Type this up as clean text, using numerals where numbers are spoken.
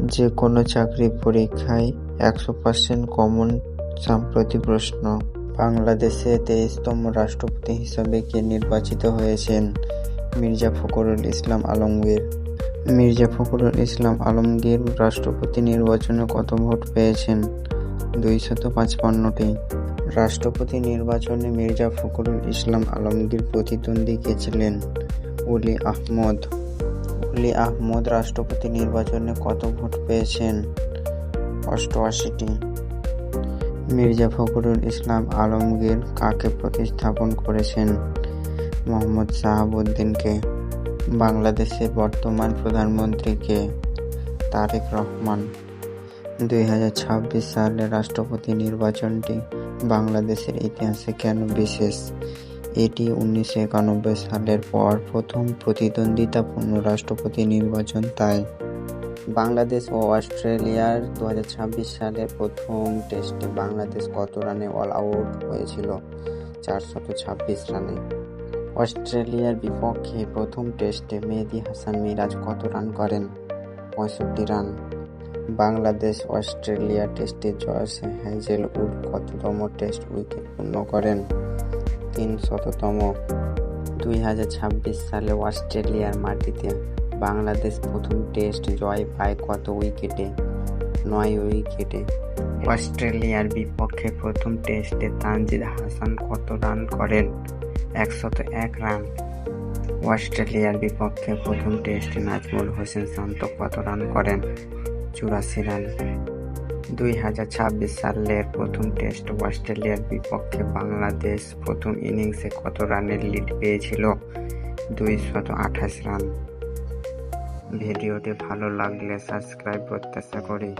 যে কোনো চাকরি পরীক্ষায় 100% কমন সাম্প্রতিক প্রশ্ন। বাংলাদেশে 23তম রাষ্ট্রপতি হিসেবে কে নির্বাচিত হয়েছেন? মির্জা ফখরুল ইসলাম আলমগীর। মির্জা ফখরুল ইসলাম আলমগীর রাষ্ট্রপতি নির্বাচনে কত ভোট পেয়েছেন? 255টি। রাষ্ট্রপতি নির্বাচনে মির্জা ফখরুল ইসলাম আলমগীর প্রতিদ্বন্দ্বী কে ছিলেন? অলি আহমদ। অলি আহমদ রাষ্ট্রপতি নির্বাচনে কত ভোট পেয়েছেন? 88টি। মির্জা ফখরুল ইসলাম আলমগীর কাকে প্রতিস্থাপন করেছেন? মোহাম্মদ শাহাবুদ্দিনকে। বাংলাদেশের বর্তমান প্রধানমন্ত্রী কে? তারেক রহমান। 2026 সালের রাষ্ট্রপতি নির্বাচনটি বাংলাদেশের ইতিহাসে কেন বিশেষ? এটি 1991 সালের পর প্রথম প্রতিদ্বন্দ্বিতাপূর্ণ রাষ্ট্রপতি নির্বাচন, তাই। বাংলাদেশ ও অস্ট্রেলিয়ার 2026 সালের প্রথম টেস্টে বাংলাদেশ কত রানে অল আউট হয়েছিল? 426 রানে। অস্ট্রেলিয়ার বিপক্ষে প্রথম টেস্টে মেহেদী হাসান মিরাজ কত রান করেন? 65 রান। বাংলাদেশ অস্ট্রেলিয়া টেস্টে জস হ্যাজেলউড কততম টেস্ট উইকেট পূর্ণ করেন? 300তম। 2026 সালে অস্ট্রেলিয়ার মাটিতে বাংলাদেশ প্রথম টেস্ট জয় পায় কত উইকেটে? 9 উইকেটে। অস্ট্রেলিয়ার বিপক্ষে প্রথম টেস্টে তানজিদ হাসান কত রান করেন? 101 রান। অস্ট্রেলিয়ার বিপক্ষে প্রথম টেস্টে নাজমুল হোসেন শান্ত কত রান করেন? 84 রান। 2026 সালের প্রথম টেস্ট অস্ট্রেলিয়ার বিপক্ষে বাংলাদেশ প্রথম ইনিংসে কত রানের লিড পেয়েছিল? 228 রান। ভিডিওটি ভালো লাগলে সাবস্ক্রাইব প্রত্যাশা করি।